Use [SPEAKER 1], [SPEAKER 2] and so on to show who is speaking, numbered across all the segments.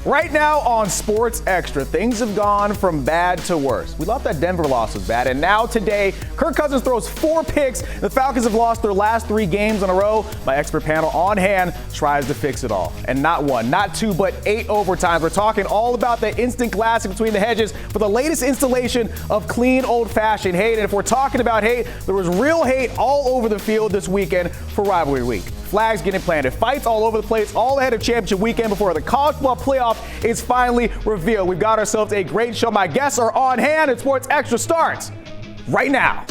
[SPEAKER 1] Right now on Sports Extra, things have gone from bad to worse. We thought that Denver loss was bad, and now today, Kirk Cousins throws 4 picks. The Falcons have lost their last 3 games in a row. My expert panel on hand tries to fix it all. And not 1, not 2, but 8 overtimes. We're talking all about the instant classic between the hedges for the latest installation of clean, old-fashioned hate. And if we're talking about hate, there was real hate all over the field this weekend for Rivalry Week. Flags getting planted, fights all over the place, all ahead of championship weekend before the college football playoff is finally revealed. We've got ourselves a great show. My guests are on hand, and Sports Extra starts right now.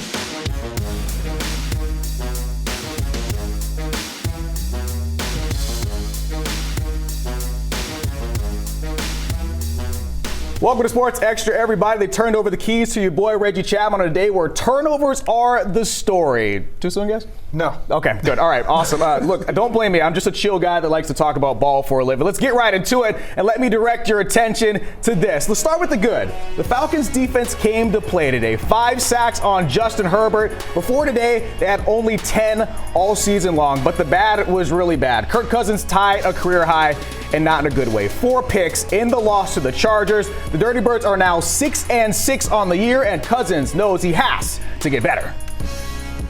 [SPEAKER 1] Welcome to Sports Extra, everybody. They turned over the keys to your boy Reggie Chatman on a day where turnovers are the story. Too soon, guys?
[SPEAKER 2] No.
[SPEAKER 1] Okay, good. All right, awesome. Look, don't blame me. I'm just a chill guy that likes to talk about ball for a living. Let's get right into it, and let me direct your attention to this. Let's start with the good. The Falcons defense came to play today. 5 sacks on Justin Herbert. Before today, they had only 10 all season long, but the bad was really bad. Kirk Cousins tied a career high, and not in a good way. 4 picks in the loss to the Chargers. The Dirty Birds are now 6-6 on the year, and Cousins knows he has to get better.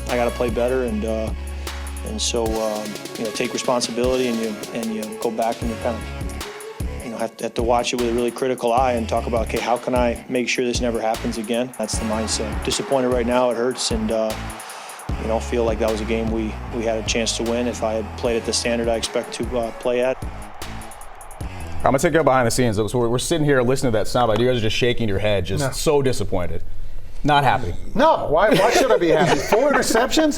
[SPEAKER 3] I got to play better, and so take responsibility, and you go back and you kind of have to watch it with a really critical eye and talk about, okay, how can I make sure this never happens again? That's the mindset. Disappointed right now, it hurts, and feel like that was a game we had a chance to win. If I had played at the standard I expect to play at.
[SPEAKER 1] I'm going to take you behind the scenes. So we're sitting here listening to that soundbite. You guys are just shaking your head, just so disappointed. Not happy.
[SPEAKER 2] No, why should I be happy? 4 interceptions?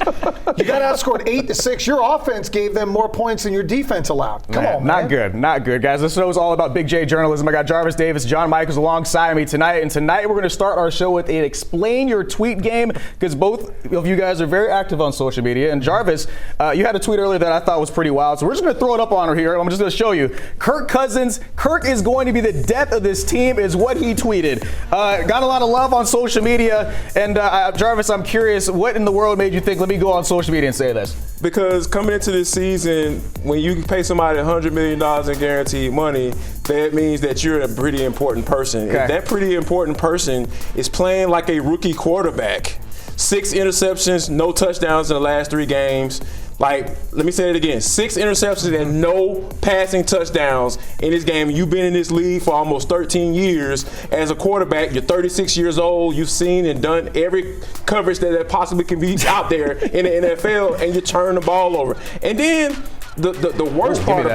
[SPEAKER 2] You got outscored 8-6. Your offense gave them more points than your defense allowed. Come on, man.
[SPEAKER 1] Not good, guys. This show is all about Big J journalism. I got Jarvis Davis, John Michaels alongside me tonight. And tonight we're going to start our show with an Explain Your Tweet game, because both of you guys are very active on social media. And Jarvis, you had a tweet earlier that I thought was pretty wild. So we're just going to throw it up on her here. I'm just going to show you. Kirk Cousins, Kirk is going to be the death of this team, is what he tweeted. Got a lot of love on social media. And Jarvis, I'm curious, what in the world made you think, let me go on social media and say this?
[SPEAKER 4] Because coming into this season, when you pay somebody $100 million in guaranteed money, that means that you're a pretty important person.
[SPEAKER 1] Okay.
[SPEAKER 4] If that pretty important person is playing like a rookie quarterback, 6 interceptions, no touchdowns in the last 3 games. Like, let me say it again, 6 interceptions and no passing touchdowns in this game. You've been in this league for almost 13 years as a quarterback. You're 36 years old. You've seen and done every coverage that possibly can be out there in the NFL, and you turn the ball over. And then the worst part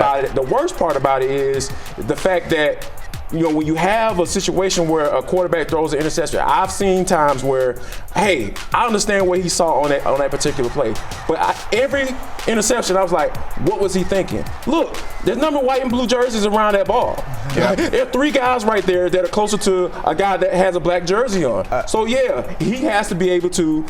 [SPEAKER 4] about it is the fact that, when you have a situation where a quarterback throws an interception, I've seen times where, hey, I understand what he saw on that particular play, but every interception, I was like, what was he thinking? Look, there's number white and blue jerseys around that ball. Yeah. There are 3 guys right there that are closer to a guy that has a black jersey on. So yeah, he has to be able to,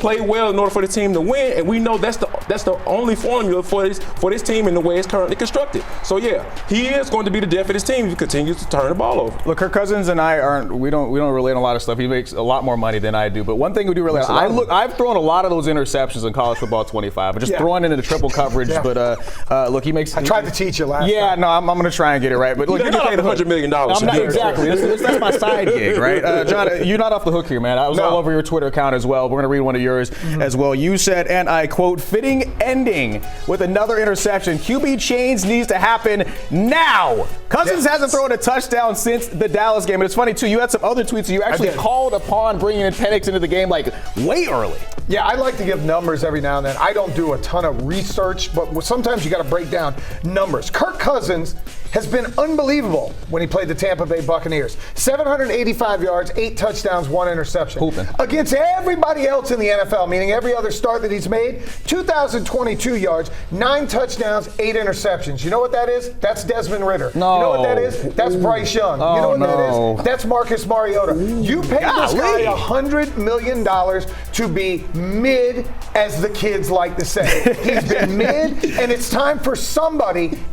[SPEAKER 4] play well in order for the team to win, and we know that's the only formula for this team in the way it's currently constructed. So yeah, he is going to be the death of this team if he continues to turn the ball over.
[SPEAKER 1] Look, Kirk Cousins and I we don't relate on a lot of stuff. He makes a lot more money than I do. But one thing we do relate on, I've thrown a lot of those interceptions in college football 25. Just throwing into the triple coverage. Yeah. But look, he makes.
[SPEAKER 2] I tried to teach you last.
[SPEAKER 1] Yeah, no, I'm going to try and get it right. But look,
[SPEAKER 4] you're not paid $100 million.
[SPEAKER 1] I'm not, exactly. That's my side gig, right? John, you're not off the hook here, man. I was all over your Twitter account as well. We're going to read one of yours as well. You said, and I quote, "Fitting ending with another interception. QB change needs to happen now." Cousins hasn't thrown a touchdown since the Dallas game. And it's funny, too, you had some other tweets. You actually called upon bringing in Penix into the game, like, way early.
[SPEAKER 2] Yeah, I like to give numbers every now and then. I don't do a ton of research, but sometimes you got to break down numbers. Kirk Cousins has been unbelievable when he played the Tampa Bay Buccaneers. 785 yards, 8 touchdowns, 1 interception.
[SPEAKER 1] Hooping.
[SPEAKER 2] Against everybody else in the NFL, meaning every other start that he's made, 2,022 yards, 9 touchdowns, 8 interceptions. You know what that is? That's Desmond Ridder.
[SPEAKER 1] No.
[SPEAKER 2] You know what that is? That's Bryce Young.
[SPEAKER 1] Oh,
[SPEAKER 2] you know what
[SPEAKER 1] no.
[SPEAKER 2] that is? That's Marcus Mariota. You paid this guy $100 million to be mid, as the kids like to say. He's been mid, and it's time for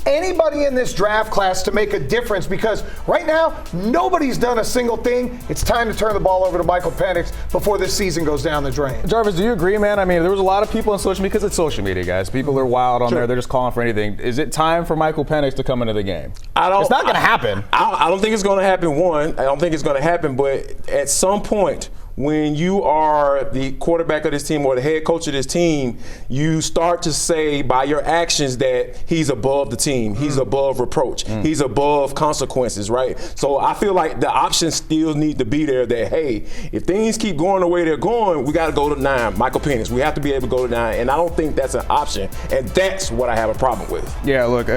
[SPEAKER 2] anybody in this draft draft class to make a difference, because right now, nobody's done a single thing. It's time to turn the ball over to Michael Penix before this season goes down the drain.
[SPEAKER 1] Jarvis, do you agree, man? I mean, there was a lot of people on social media, because it's social media, guys. People are wild on there. They're just calling for anything. Is it time for Michael Penix to come into the game? It's not going to happen.
[SPEAKER 4] I don't think it's going to happen. I don't think it's going to happen, but at some point, when you are the quarterback of this team or the head coach of this team, you start to say by your actions that he's above the team, he's above reproach, he's above consequences, right? So I feel like the options still need to be there that, hey, if things keep going the way they're going, we got to go to 9, Michael Penix. We have to be able to go to 9, and I don't think that's an option, and that's what I have a problem with.
[SPEAKER 1] Yeah, look,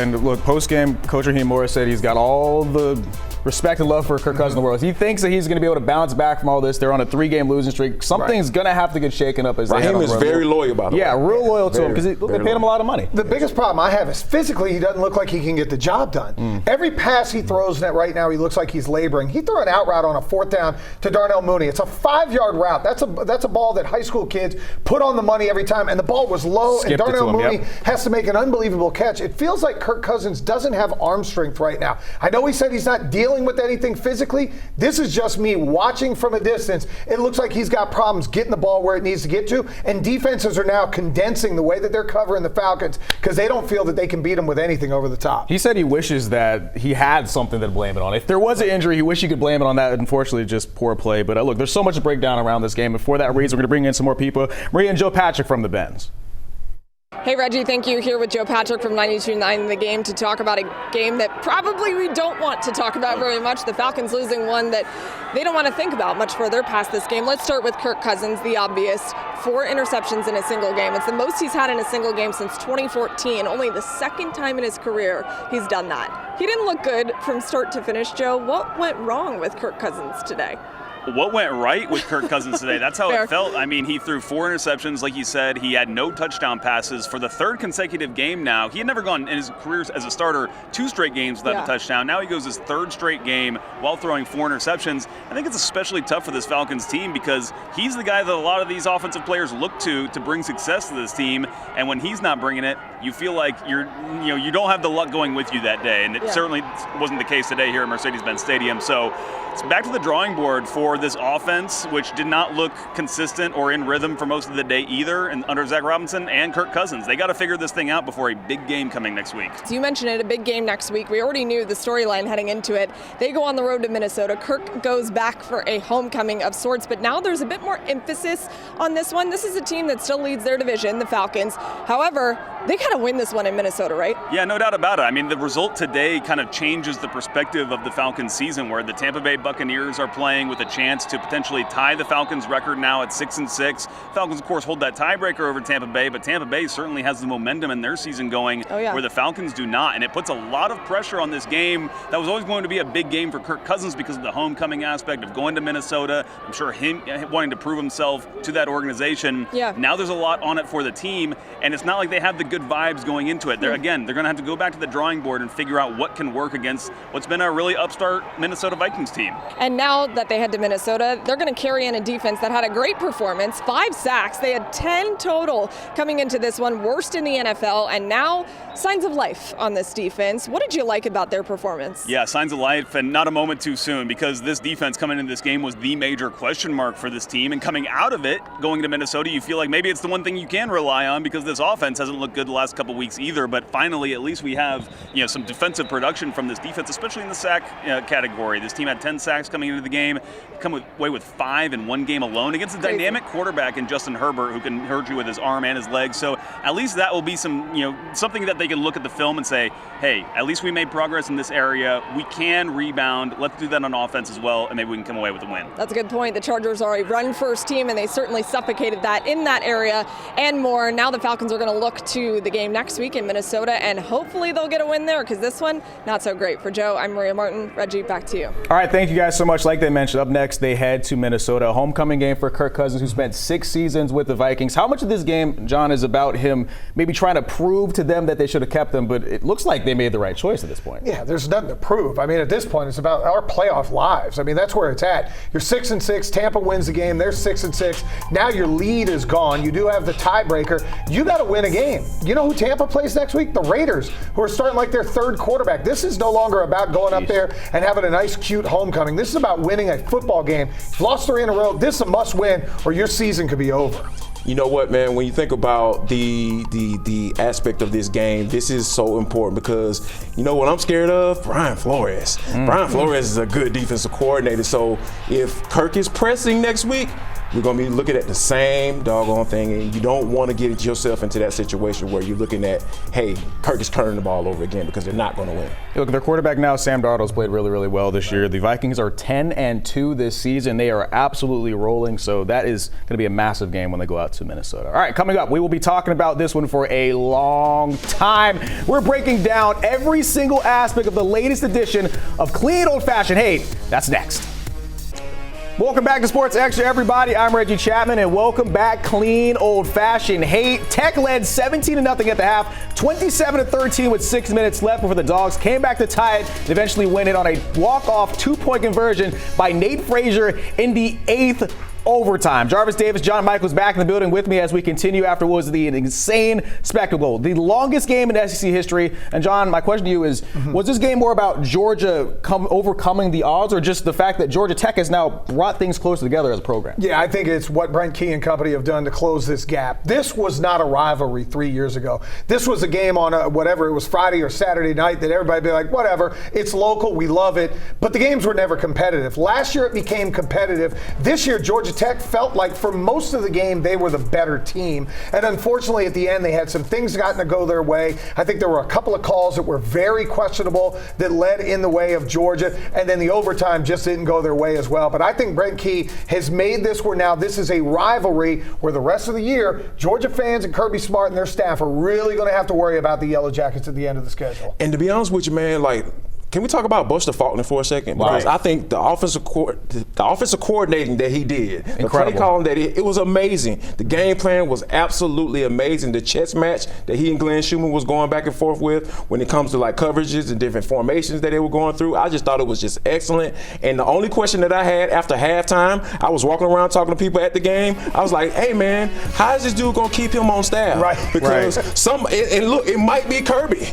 [SPEAKER 1] post-game, Coach Raheem Morris said he's got all the respect and love for Kirk Cousins in the world. He thinks that he's going to be able to bounce back from all this. They're on a 3-game losing streak. Something's going to have to get shaken up.
[SPEAKER 4] Raheem is very loyal, by the way.
[SPEAKER 1] Yeah, real loyal to him, because they paid him a lot of money.
[SPEAKER 2] The biggest problem I have is physically he doesn't look like he can get the job done. Every pass he throws net right now, he looks like he's laboring. He threw an out route on a 4th down to Darnell Mooney. It's a 5-yard route. That's a ball that high school kids put on the money every time, and the ball was low, and Darnell Mooney has to make an unbelievable catch. It feels like Kirk Cousins doesn't have arm strength right now. I know he said he's not dealing with anything physically. This is just me watching from a distance. It looks like he's got problems getting the ball where it needs to get to, and defenses are now condensing the way that they're covering the Falcons because they don't feel that they can beat them with anything over the top.
[SPEAKER 1] He said he wishes that he had something to blame it on. If there was an injury, he wished he could blame it on that. Unfortunately, just poor play. But look, there's so much to break down around this game, and for that reason, we're going to bring in some more people. Maria and Joe Patrick from the Benz.
[SPEAKER 5] Hey, Reggie, thank you. Here with Joe Patrick from 92.9 The Game to talk about a game that probably we don't want to talk about very much. The Falcons losing one that they don't want to think about much further past this game. Let's start with Kirk Cousins, the obvious. 4 interceptions in a single game. It's the most he's had in a single game since 2014. Only the 2nd time in his career he's done that. He didn't look good from start to finish, Joe. What went wrong with Kirk Cousins today?
[SPEAKER 6] What went right with Kirk Cousins today? That's how it felt. I mean, he threw 4 interceptions, like you said. He had no touchdown passes for the 3rd consecutive game now. He had never gone in his career as a starter 2 straight games without a touchdown. Now he goes his 3rd straight game while throwing 4 interceptions. I think it's especially tough for this Falcons team because he's the guy that a lot of these offensive players look to bring success to this team. And when he's not bringing it, you feel like you don't have the luck going with you that day. And it certainly wasn't the case today here at Mercedes-Benz Stadium. So it's back to the drawing board for this offense, which did not look consistent or in rhythm for most of the day either, and under Zach Robinson and Kirk Cousins. They got to figure this thing out before a big game coming next week.
[SPEAKER 5] So you mentioned it, a big game next week. We already knew the storyline heading into it. They go on the road to Minnesota. Kirk goes back for a homecoming of sorts, but now there's a bit more emphasis on this one. This is a team that still leads their division, the Falcons. However, they got to win this one in Minnesota, right?
[SPEAKER 6] Yeah, no doubt about it. I mean, the result today kind of changes the perspective of the Falcons season, where the Tampa Bay Buccaneers are playing with a chance to potentially tie the Falcons record now at 6-6. Falcons, of course, hold that tiebreaker over Tampa Bay, but Tampa Bay certainly has the momentum in their season going where the Falcons do not, and it puts a lot of pressure on this game. That was always going to be a big game for Kirk Cousins because of the homecoming aspect of going to Minnesota. I'm sure him wanting to prove himself to that organization.
[SPEAKER 5] Yeah.
[SPEAKER 6] Now there's a lot on it for the team, and it's not like they have the good vibes going into it. They're going to have to go back to the drawing board and figure out what can work against what's been a really upstart Minnesota Vikings team.
[SPEAKER 5] And now that they head to Minnesota, they're going to carry in a defense that had a great performance, 5 sacks. They had 10 total coming into this one, worst in the NFL, and now signs of life on this defense. What did you like about their performance?
[SPEAKER 6] Yeah, signs of life, and not a moment too soon, because this defense coming into this game was the major question mark for this team, and coming out of it, going to Minnesota, you feel like maybe it's the one thing you can rely on, because this offense hasn't looked good the last couple weeks either. But finally, at least we have some defensive production from this defense, especially in the sack category. This team had 10 sacks coming into the game, come away with 5 in one game alone against a dynamic quarterback in Justin Herbert, who can hurt you with his arm and his legs. So at least that will be something that they can look at the film and say, hey, at least we made progress in this area. We can rebound. Let's do that on offense as well, and maybe we can come away with a win.
[SPEAKER 5] That's a good point. The Chargers are a run-first team, and they certainly suffocated that in that area and more. Now the Falcons are going to look to the game next week in Minnesota, and hopefully they'll get a win there, because this one, not so great. For Joe, I'm Maria Martin. Reggie, back to you.
[SPEAKER 1] All right, thank you guys so much. Like they mentioned, up next, next they head to Minnesota, a homecoming game for Kirk Cousins, who spent 6 seasons with the Vikings. How much of this game, John, is about him maybe trying to prove to them that they should have kept him, but it looks like they made the right choice at this point?
[SPEAKER 2] Yeah, there's nothing to prove. I mean, at this point, it's about our playoff lives. I mean, that's where it's at. You're 6-6. Tampa wins the game. They're 6-6. Now your lead is gone. You do have the tiebreaker. You got to win a game. You know who Tampa plays next week? The Raiders, who are starting like their third quarterback. This is no longer about going up there and having a nice, cute homecoming. This is about winning a football game. You've lost 3 in a row. This is a must-win, or your season could be over.
[SPEAKER 4] You know what, man? When you think about the aspect of this game, this is so important because you know what I'm scared of? Brian Flores. Brian Flores is a good defensive coordinator. So if Kirk is pressing next week, we're going to be looking at the same doggone thing, and you don't want to get yourself into that situation where you're looking at, hey, Kirk is turning the ball over again because they're not going to win.
[SPEAKER 1] Look, their quarterback now, Sam Darnold's played really, really well this year. The Vikings are 10-2 this season. They are absolutely rolling, so that is going to be a massive game when they go out to Minnesota. All right, coming up, we will be talking about this one for a long time. We're breaking down every single aspect of the latest edition of Clean Old Fashioned Hate. That's next. Welcome back to Sports Extra, everybody. I'm Reggie Chatman, and welcome back, Clean Old Fashioned Hate. Tech led 17-0 at the half, 27-13 with 6 minutes left before the Dogs came back to tie it and eventually win it on a walk-off 2-point conversion by Nate Frazier in the 8th overtime. Jarvis Davis, John Michaels back in the building with me as we continue after what was the insane spectacle, the longest game in SEC history. And John, my question to you is, was this game more about Georgia overcoming the odds, or just the fact that Georgia Tech has now brought things closer together as a program?
[SPEAKER 2] Yeah, I think it's what Brent Key and company have done to close this gap. This was not a rivalry 3 years ago. This was a game on whatever, it was Friday or Saturday night that everybody be like, whatever, it's local, we love it. But the games were never competitive. Last year it became competitive. This year Georgia Tech felt like for most of the game they were the better team, and unfortunately at the end they had some things gotten to go their way. I think there were a couple of calls that were very questionable that led in the way of Georgia, and then the overtime just didn't go their way as well. But I think Brent Key has made this where now this is a rivalry where the rest of the year Georgia fans and Kirby Smart and their staff are really going to have to worry about the Yellow Jackets at the end of the schedule.
[SPEAKER 4] And to be honest with you, man, can we talk about Buster Faulkner for a second? Because I think the offensive coordinating that he did, the play calling that it was amazing. The game plan was absolutely amazing. The chess match that he and Glenn Schumann was going back and forth with when it comes to coverages and different formations that they were going through, I just thought it was just excellent. And the only question that I had after halftime, I was walking around talking to people at the game. I was like, hey man, how is this dude gonna keep him on staff?
[SPEAKER 2] Right.
[SPEAKER 4] Because and look, it might be Kirby.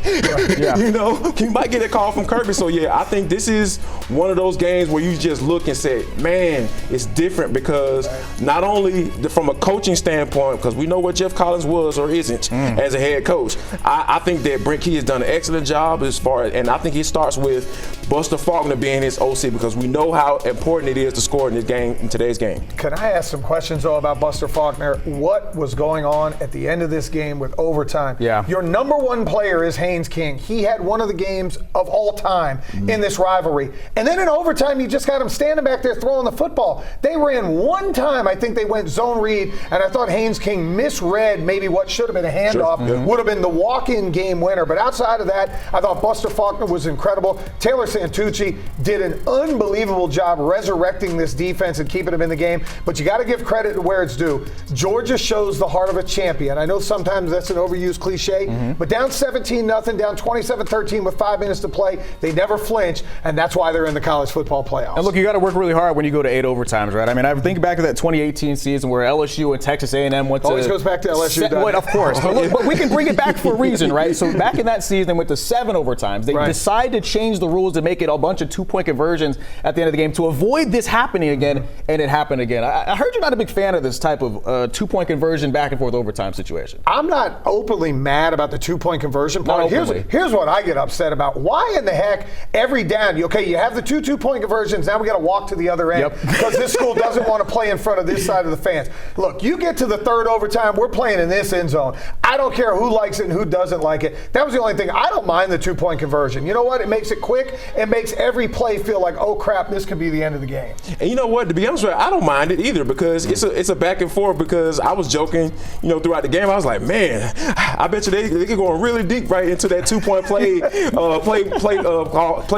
[SPEAKER 1] Yeah.
[SPEAKER 4] You know, you might get a call from Kirby. So yeah, I think this is one of those games where you just look and say, man, it's different because not only from a coaching standpoint, because we know what Jeff Collins was or isn't as a head coach. I think that Brent Key has done an excellent job and I think he starts with Buster Faulkner being his OC because we know how important it is to score in this game, in today's game.
[SPEAKER 2] Can I ask some questions though about Buster Faulkner? What was going on at the end of this game with overtime?
[SPEAKER 1] Yeah.
[SPEAKER 2] Your number one player is Haynes King. He had one of the games of all time in this rivalry. And then in overtime, you just got him standing back there throwing the football. They ran one time, I think they went zone read, and I thought Haynes King misread maybe what should have been a handoff, would have been the walk-in game winner. But outside of that, I thought Buster Faulkner was incredible. Taylor Santucci did an unbelievable job resurrecting this defense and keeping them in the game. But you got to give credit to where it's due. Georgia shows the heart of a champion. I know sometimes that's an overused cliche, but down 17-0, down 27-13 with 5 minutes to play, they never flinch, and that's why they're in the college football playoffs.
[SPEAKER 1] And look, you got to work really hard when you go to 8 overtimes, right? I mean, I think back to that 2018 season where LSU and Texas A&M went to.
[SPEAKER 2] Always goes back to LSU.
[SPEAKER 1] Of course, but we can bring it back for a reason, right? So back in that season, they went to 7 overtimes. They decided to change the rules to make it a bunch of 2-point conversions at the end of the game to avoid this happening again, and it happened again. I heard you're not a big fan of this type of 2-point conversion back and forth overtime situation.
[SPEAKER 2] I'm not openly mad about the 2-point conversion part. Here's what I get upset about. Why in the heck every down, you have the 2-2-point conversions, now we got to walk to the other end because this school doesn't want to play in front of this side of the fans. Look, you get to the 3rd overtime, we're playing in this end zone. I don't care who likes it and who doesn't like it. That was the only thing. I don't mind the 2-point conversion. You know what? It makes it quick. It makes every play feel like, oh crap, this could be the end of the game.
[SPEAKER 4] And you know what? To be honest with you, I don't mind it either because it's a back and forth. Because I was joking, throughout the game. I was like, man, I bet you they could go really deep right into that 2-point play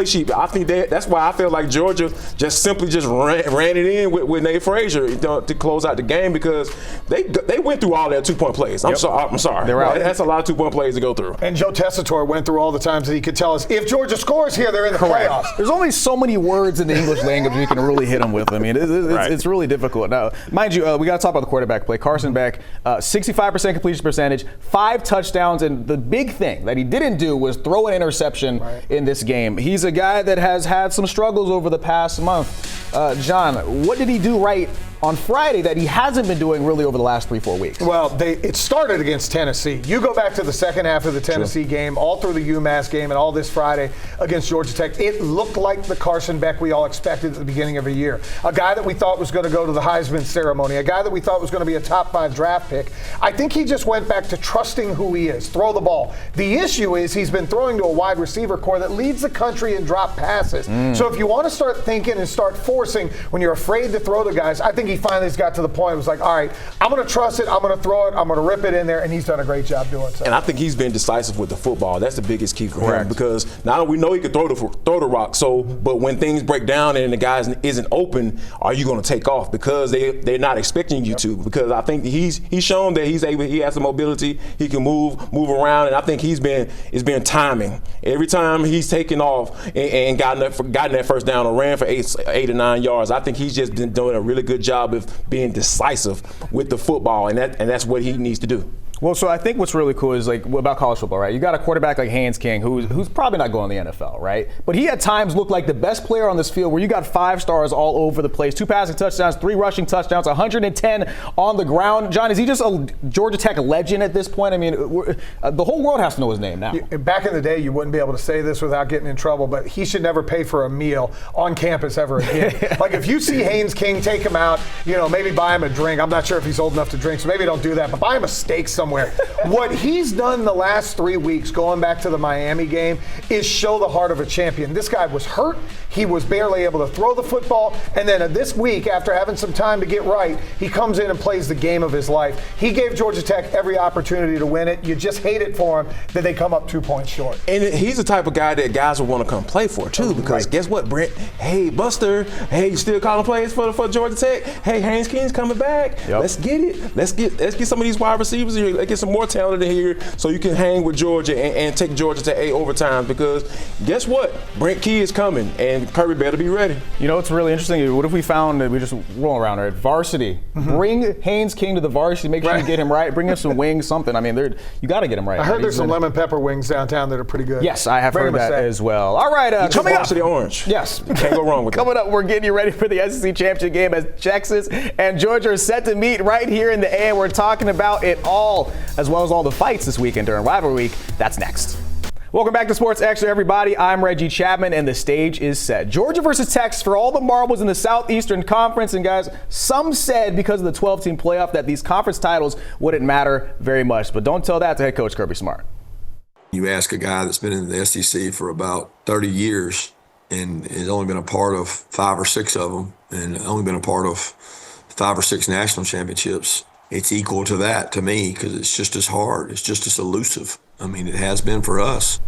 [SPEAKER 4] sheet. I think that's why I feel like Georgia just simply ran it in with Nate Frazier to close out the game because they went through all their 2-point plays. I'm sorry.
[SPEAKER 1] They're out.
[SPEAKER 4] That's a lot of 2-point plays to go through.
[SPEAKER 2] And Joe Tessitore went through all the times that he could tell us if Georgia scores here, they're in the playoffs.
[SPEAKER 1] There's only so many words in the English language you can really hit them with. I mean, it's really difficult. Now, mind you, we got to talk about the quarterback play. Carson Beck, 65% completion percentage, 5 touchdowns, and the big thing that he didn't do was throw an interception in this game. He's a guy that has had some struggles over the past month. John, what did he do right on Friday that he hasn't been doing really over the last 3-4 weeks?
[SPEAKER 2] Well, it started against Tennessee. You go back to the second half of the Tennessee game, all through the UMass game, and all this Friday against Georgia Tech. It looked like the Carson Beck we all expected at the beginning of the year. A guy that we thought was going to go to the Heisman ceremony, a guy that we thought was going to be a top 5 draft pick. I think he just went back to trusting who he is, throw the ball. The issue is he's been throwing to a wide receiver core that leads the country in drop passes. So if you want to start thinking and start forcing when you're afraid to throw to guys, I think he finally got to the point. It was like, all right, I'm going to trust it. I'm going to throw it. I'm going to rip it in there. And he's done a great job doing so.
[SPEAKER 4] And I think he's been decisive with the football. That's the biggest key for him because now we know he can throw the rock. So, but when things break down and the guy isn't open, are you going to take off? Because they're not expecting you to. Because I think he's shown that he has the mobility. He can move around, and I think it's been timing. Every time he's taken off and gotten that first down or ran for 8 or 9 yards, I think he's just been doing a really good job of being decisive with the football, and that's what he needs to do.
[SPEAKER 1] Well, so I think what's really cool is about college football, right? You got a quarterback like Haynes King who's probably not going to the NFL, right? But he at times looked like the best player on this field where you got 5 stars all over the place, 2 passing touchdowns, 3 rushing touchdowns, 110 on the ground. John, is he just a Georgia Tech legend at this point? I mean, the whole world has to know his name now.
[SPEAKER 2] Back in the day, you wouldn't be able to say this without getting in trouble, but he should never pay for a meal on campus ever again. Like if you see Haynes King, take him out, maybe buy him a drink. I'm not sure if he's old enough to drink, so maybe don't do that, but buy him a steak somewhere. What he's done the last 3 weeks, going back to the Miami game, is show the heart of a champion. This guy was hurt. He was barely able to throw the football. And then this week, after having some time to get right, he comes in and plays the game of his life. He gave Georgia Tech every opportunity to win it. You just hate it for him that they come up 2 points short.
[SPEAKER 4] And he's the type of guy that guys will want to come play for, too, because guess what, Brent? Hey, Buster. Hey, you still calling plays for Georgia Tech? Hey, Haynes King's coming back. Yep. Let's get it. Let's get some of these wide receivers here. Let's get some more talent in here so you can hang with Georgia and take Georgia to 8 overtimes, because guess what? Brent Key is coming, and Kirby better be ready.
[SPEAKER 1] It's really interesting. What if we found that we just roll around at varsity? Bring Haynes King to the varsity. Make sure you get him right. Bring him some wings, something. I mean, you got to get him right.
[SPEAKER 2] I heard there's some lemon pepper wings downtown that are pretty good.
[SPEAKER 1] Yes, I have heard that as well. All right, coming up.
[SPEAKER 4] Varsity orange.
[SPEAKER 1] Yes.
[SPEAKER 4] Can't go wrong with
[SPEAKER 1] Coming up, we're getting you ready for the SEC Championship game as Texas and Georgia are set to meet right here in the A, and we're talking about it all, as well as all the fights this weekend during Rivalry Week. That's next. Welcome back to Sports Extra, everybody. I'm Reggie Chatman, and the stage is set. Georgia versus Texas for all the marbles in the Southeastern Conference. And guys, some said because of the 12-team playoff that these conference titles wouldn't matter very much. But don't tell that to head coach Kirby Smart.
[SPEAKER 7] You ask a guy that's been in the SEC for about 30 years and has only been a part of 5 or 6 of them and only been a part of 5 or 6 national championships. It's equal to that to me because it's just as hard. It's just as elusive. I mean, it has been for us.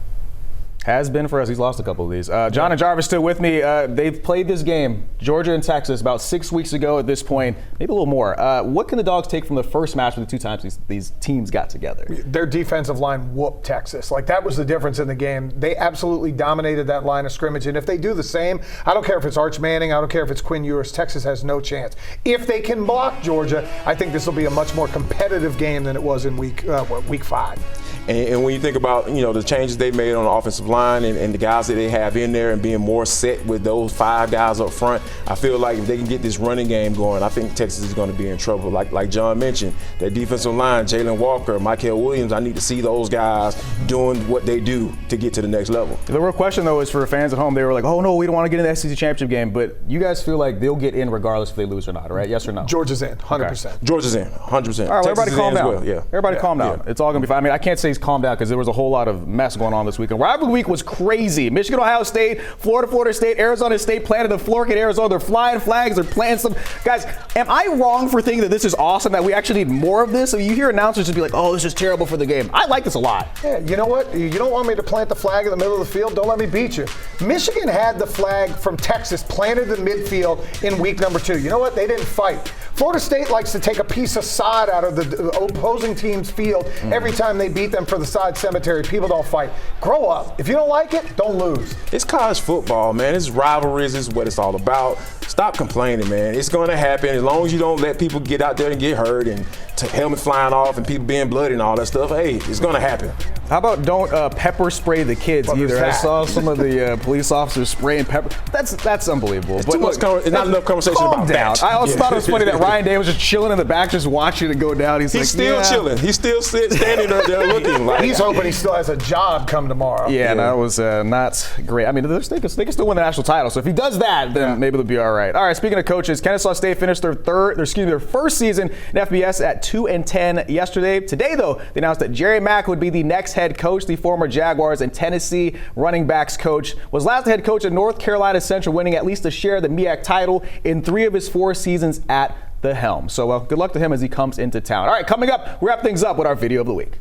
[SPEAKER 1] Has been for us. He's lost a couple of these. John and Jarvis still with me. They've played this game, Georgia and Texas, about 6 weeks ago at this point, maybe a little more. What can the Dogs take from the first match of the 2 times these teams got together?
[SPEAKER 2] Their defensive line whooped Texas. That was the difference in the game. They absolutely dominated that line of scrimmage. And if they do the same, I don't care if it's Arch Manning, I don't care if it's Quinn Ewers, Texas has no chance. If they can block Georgia, I think this will be a much more competitive game than it was in week 5.
[SPEAKER 4] And when you think about, the changes they made on the offensive line and the guys that they have in there and being more set with those 5 guys up front, I feel like if they can get this running game going, I think Texas is going to be in trouble. Like John mentioned, that defensive line, Jalen Walker, Michael Williams, I need to see those guys doing what they do to get to the next level.
[SPEAKER 1] The real question, though, is for fans at home. They were like, oh, no, we don't want to get in the SEC Championship game. But you guys feel like they'll get in regardless if they lose or not, right? Yes or no?
[SPEAKER 2] Georgia's in, 100%.
[SPEAKER 4] Okay. Georgia's in, 100%.
[SPEAKER 1] All right, well, everybody calm down.
[SPEAKER 4] Well. Yeah.
[SPEAKER 1] Everybody calm down.
[SPEAKER 4] Yeah.
[SPEAKER 1] It's all going to be fine. I mean, I can't say State's calm down because there was a whole lot of mess going on this weekend. Rivalry week was crazy. Michigan, Ohio State, Florida State, Arizona State planted the floor at Arizona. They're flying flags. They're planting some. Guys, am I wrong for thinking that this is awesome, that we actually need more of this? I mean, you hear announcers just be like, oh, this is terrible for the game. I like this a lot.
[SPEAKER 2] Yeah, you know what? You don't want me to plant the flag in the middle of the field? Don't let me beat you. Michigan had the flag from Texas planted in midfield in week number 2. You know what? They didn't fight. Florida State likes to take a piece of sod out of the opposing team's field every time they beat them for the sod cemetery. People don't fight. Grow up. If you don't like it, don't lose.
[SPEAKER 4] It's college football, man. It's rivalries. It's what it's all about. Stop complaining, man. It's going to happen as long as you don't let people get out there and get hurt and helmet flying off and people being bloody and all that stuff. Hey, it's going to happen.
[SPEAKER 1] How about don't pepper spray the kids either? I saw some of the police officers spraying pepper. That's unbelievable.
[SPEAKER 4] It's not enough conversation about that.
[SPEAKER 1] I also thought it was funny that Ryan Day was just chilling in the back, just watching it go down. He's
[SPEAKER 4] still chilling. He's still standing there looking like
[SPEAKER 2] he's hoping he still has a job come tomorrow.
[SPEAKER 1] Yeah, that was not great. I mean, they can still win the national title. So if he does that, then maybe they'll be all right. All right. Speaking of coaches, Kennesaw State finished their first season in FBS at 2-10 yesterday. Today, though, they announced that Jerry Mack would be the next head coach. The former Jaguars and Tennessee running backs coach was last head coach at North Carolina Central, winning at least a share of the MEAC title in 3 of his 4 seasons at the helm. So, good luck to him as he comes into town. All right, coming up, we'll wrap things up with our video of the week.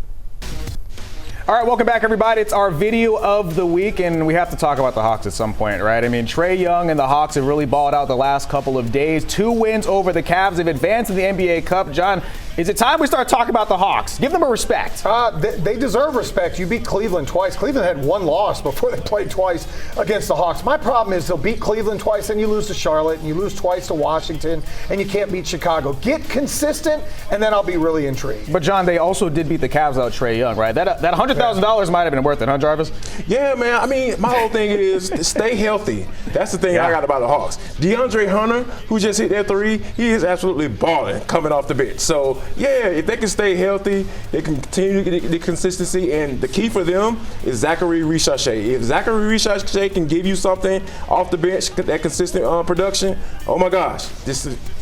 [SPEAKER 1] All right, welcome back, everybody. It's our video of the week, and we have to talk about the Hawks at some point, right? I mean, Trae Young and the Hawks have really balled out the last couple of days. 2 wins over the Cavs. They've advanced in the NBA Cup. John, is it time we start talking about the Hawks? Give them a respect.
[SPEAKER 2] They deserve respect. You beat Cleveland twice. Cleveland had 1 loss before they played twice against the Hawks. My problem is they'll beat Cleveland twice, and you lose to Charlotte, and you lose twice to Washington, and you can't beat Chicago. Get consistent, and then I'll be really intrigued.
[SPEAKER 1] But, John, they also did beat the Cavs without Trae Young, right? That $100,000 might have been worth it, huh, Jarvis?
[SPEAKER 4] Yeah, man. I mean, my whole thing is stay healthy. That's the thing I got about the Hawks. DeAndre Hunter, who just hit that 3, he is absolutely balling coming off the bench. So, yeah, if they can stay healthy, they can continue to get the consistency. And the key for them is Zachary Richardson. If Zachary Richardson can give you something off the bench, that consistent production, oh my gosh,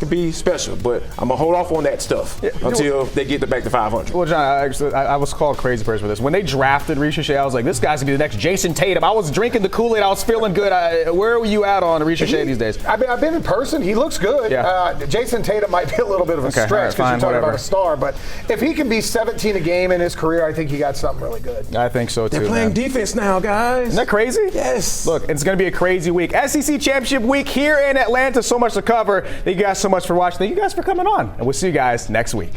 [SPEAKER 4] could be special. But I'm going to hold off on that stuff until they get back to 500.
[SPEAKER 1] Well, John, I was called a crazy person for this. When they drafted Richardson, I was like, this guy's going to be the next Jason Tatum. I was drinking the Kool-Aid. I was feeling good. Where were you at on Richardson these days?
[SPEAKER 2] I've been in person. He looks good. Yeah. Jason Tatum might be a little bit of a stretch because you're talking about a star. But if he can be 17 a game in his career, I think he got something really good.
[SPEAKER 1] I think so, too.
[SPEAKER 4] They're playing defense now, guys.
[SPEAKER 1] Isn't that crazy?
[SPEAKER 4] Yes.
[SPEAKER 1] Look, it's going to be a crazy week. SEC Championship week here in Atlanta. So much to cover. Thank you guys so much for watching. Thank you guys for coming on. And we'll see you guys next week.